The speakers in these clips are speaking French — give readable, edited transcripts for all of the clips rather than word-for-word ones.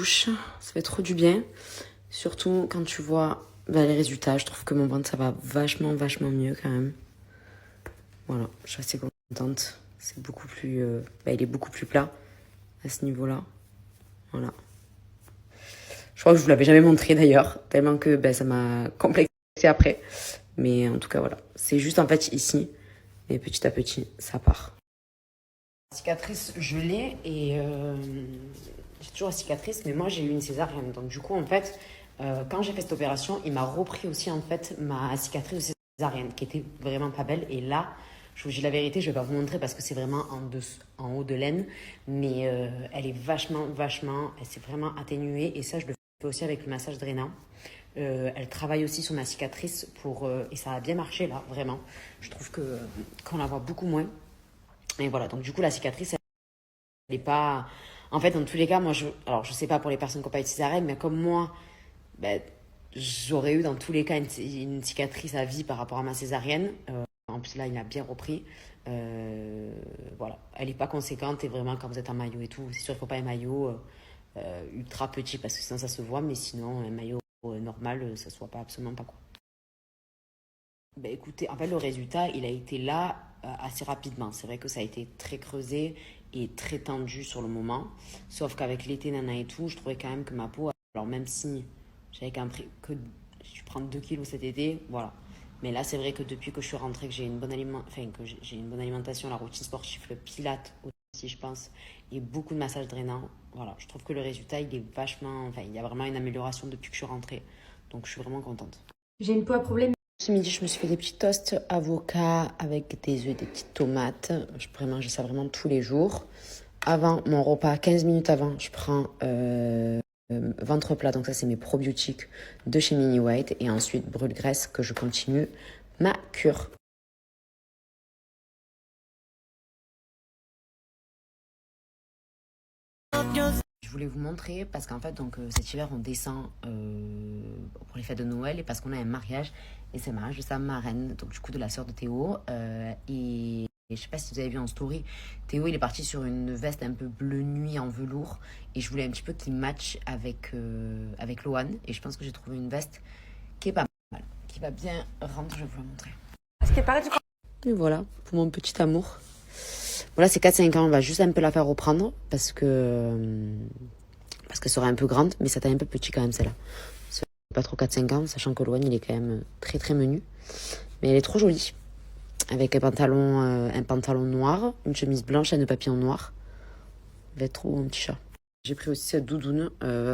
douche, ça fait trop du bien. Surtout quand tu vois les résultats, je trouve que mon ventre ça va vachement mieux quand même. Voilà, je suis assez contente. C'est beaucoup plus, il est beaucoup plus plat à ce niveau-là. Voilà. Je crois que je vous l'avais jamais montré d'ailleurs, tellement que ça m'a complexé après. Mais en tout cas voilà, c'est juste en fait ici, et petit à petit ça part. La cicatrice, je l'ai et j'ai toujours la cicatrice, mais moi j'ai eu une césarienne. Donc du coup en fait, quand j'ai fait cette opération, il m'a repris aussi en fait ma cicatrice de césarienne qui était vraiment pas belle. Et là, je vous dis la vérité, je vais pas vous montrer parce que c'est vraiment en haut de l'aine, mais elle est vachement, elle s'est vraiment atténuée et ça je le fais aussi avec le massage drainant. Elle travaille aussi sur ma cicatrice et ça a bien marché là, vraiment. Je trouve qu'on la voit beaucoup moins. Et voilà, donc du coup la cicatrice, elle n'est pas... En fait, dans tous les cas, alors je sais pas pour les personnes qui n'ont pas eu de césarienne, mais comme moi, j'aurais eu dans tous les cas une cicatrice à vie par rapport à ma césarienne. En plus là, il a bien repris. Voilà, elle n'est pas conséquente et vraiment quand vous êtes en maillot et tout, c'est sûr qu'il ne faut pas un maillot ultra petit parce que sinon ça se voit, mais sinon un maillot normal, ça ne se voit pas absolument pas quoi. Écoutez, en fait le résultat, il a été là assez rapidement. C'est vrai que ça a été très creusé et très tendu sur le moment. Sauf qu'avec l'été, nana et tout, je trouvais quand même que ma peau, alors même si j'avais que je prends 2 kilos cet été, voilà. Mais là, c'est vrai que depuis que je suis rentrée, que j'ai une bonne j'ai une bonne alimentation, la routine sportive, le pilate aussi, je pense, et beaucoup de massages drainants, voilà. Je trouve que le résultat, il est vachement, il y a vraiment une amélioration depuis que je suis rentrée. Donc, je suis vraiment contente. J'ai une peau à problème. Ce midi, je me suis fait des petits toasts avocat avec des œufs, des petites tomates. Je pourrais manger ça vraiment tous les jours. Avant mon repas, 15 minutes avant, je prends ventre plat. Donc ça, c'est mes probiotiques de chez Mini White. Et ensuite, brûle graisse que je continue ma cure. Je voulais vous montrer parce qu'en fait, donc, cet hiver, on descend pour les fêtes de Noël et parce qu'on a un mariage. Et c'est le mariage de sa marraine, donc du coup de la sœur de Théo. Et je sais pas si vous avez vu en story, Théo il est parti sur une veste un peu bleu nuit en velours. Et je voulais un petit peu qu'il match avec Loane. Et je pense que j'ai trouvé une veste qui est pas mal, qui va bien rendre, je vais vous la montrer. Ce qui est pareil, Et voilà, pour mon petit amour. Voilà, c'est 4-5 ans, on va juste un peu la faire reprendre parce qu'elle sera un peu grande, mais ça taille un peu petit quand même celle-là. C'est pas trop 4-5 ans, sachant que Loane il est quand même très très menu. Mais elle est trop jolie. Avec un pantalon noir, une chemise blanche, un nœud papillon noir. Elle va être trop un petit chat. J'ai pris aussi cette doudoune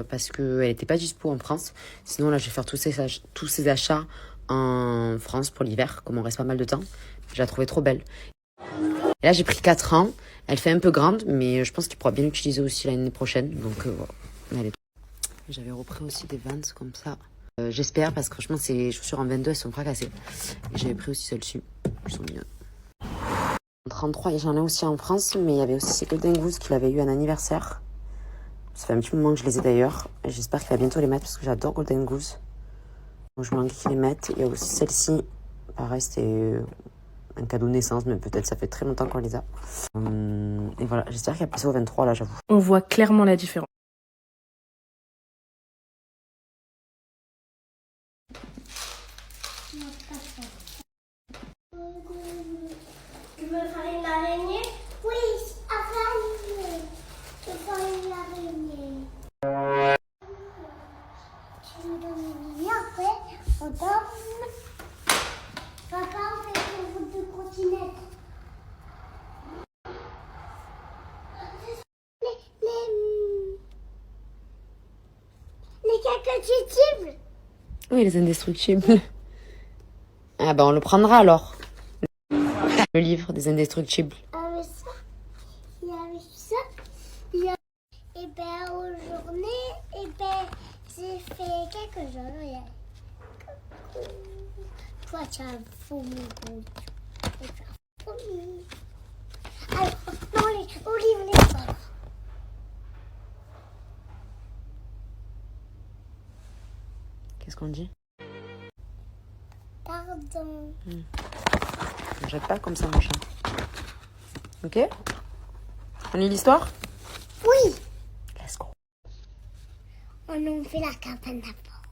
parce qu'elle n'était pas dispo en France. Sinon là je vais faire tous ces achats en France pour l'hiver, comme on reste pas mal de temps. Je la trouvais trop belle. Et là, j'ai pris 4 ans. Elle fait un peu grande, mais je pense qu'il pourra bien l'utiliser aussi l'année prochaine. Donc, voilà. J'avais repris aussi des Vans comme ça. J'espère, parce que franchement, ces chaussures en 22, elles sont fracassées. Et j'avais pris aussi celles-ci. Elles sont mignonnes. En 33, j'en ai aussi en France, mais il y avait aussi ces Golden Goose qu'il avait eu un anniversaire. Ça fait un petit moment que je les ai d'ailleurs. Et j'espère qu'il va bientôt les mettre, parce que j'adore Golden Goose. Donc, je me demande qu'ils les mettent. Il y a aussi celle-ci. Pareil, c'était un cadeau de naissance, mais peut-être ça fait très longtemps qu'on les a. Et voilà, j'espère qu'il y a passé au 23 là, j'avoue. on voit clairement la différence. Tu veux faire une araignée? Oui, araignée. Je veux faire une araignée. Tu me donnes une idée après, on donne. Papa, on fait une route de trottinette. Les cacahuètes. Oui, les indestructibles. Ah bah on le prendra alors. Le livre des indestructibles. Avec ça, il y avait ça, il y a... Et ben aujourd'hui, j'ai fait quelque chose. Toi, tu as vomi. Alors, non, Olive, les sorts. Qu'est-ce qu'on dit? Pardon. Ne jette pas comme ça, mon chat. Ok? On lit l'histoire? Oui. Let's go. On fait la campagne d'abord.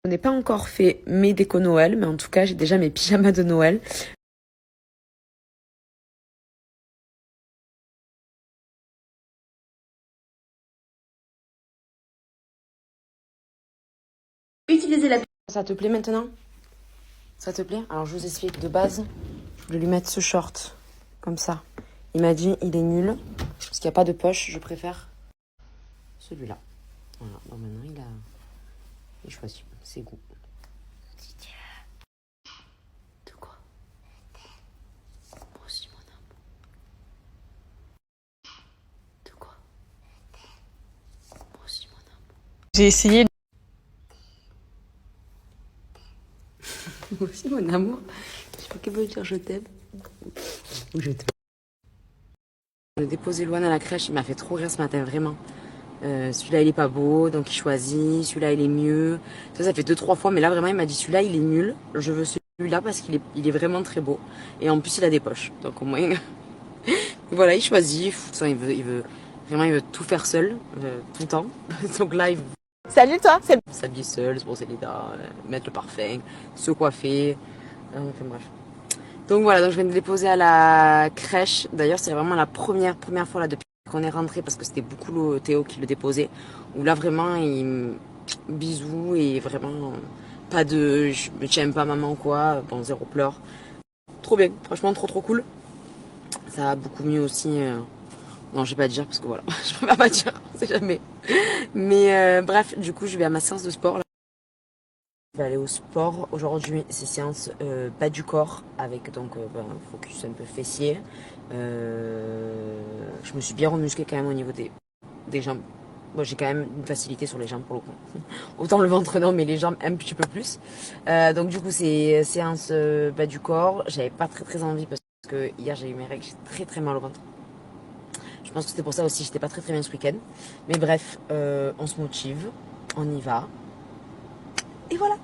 Je n'ai pas encore fait mes décos Noël, mais en tout cas, j'ai déjà mes pyjamas de Noël. Utiliser la... Ça te plaît maintenant? Ça te plaît? Alors, je vous explique. De base, je voulais lui mettre ce short, comme ça. Il m'a dit, il est nul, parce qu'il n'y a pas de poche. Je préfère celui-là. Voilà. Bon, maintenant, il choisit ses goûts. De quoi? Moi aussi, mon amour. De quoi? Moi aussi, mon amour. J'ai essayé. Moi aussi, mon amour. Je sais pas qu'elle veut dire je t'aime. Ou je t'aime. Je l'ai déposé Loane à la crèche. Il m'a fait trop rire ce matin, vraiment. Celui-là, il est pas beau, donc il choisit. Celui-là, il est mieux. Ça fait 2-3 fois, mais là, vraiment, il m'a dit celui-là, il est nul. Je veux celui-là parce qu'il est vraiment très beau. Et en plus, il a des poches. Donc, au moins, voilà, il choisit. Il veut tout faire seul, tout le temps. Donc là, il Salut toi, c'est... s'habiller seul, se brosser les dents, mettre le parfum, se coiffer. Enfin bref. Donc voilà, donc je viens de le déposer à la crèche. D'ailleurs, c'est vraiment la première fois là depuis qu'on est rentré, parce que c'était beaucoup Théo qui le déposait. Où là vraiment, bisous et vraiment pas de je me tiens pas maman quoi. Bon, zéro pleurs. Trop bien, franchement trop cool. Ça va beaucoup mieux aussi. Non, je vais pas dire parce que voilà, je peux pas dire, on sait jamais. Mais bref, du coup, je vais à ma séance de sport là. Je vais aller au sport. Aujourd'hui, c'est séance bas du corps avec donc focus un peu fessier. Je me suis bien remusquée quand même au niveau des jambes. Bon, j'ai quand même une facilité sur les jambes pour le coup. Autant le ventre non, mais les jambes un petit peu plus. Donc du coup, c'est séance bas du corps. J'avais pas très envie parce que hier j'ai eu mes règles, j'ai très mal au ventre. Je pense que c'était pour ça aussi, j'étais pas très bien ce week-end. Mais bref, on se motive, on y va. Et voilà.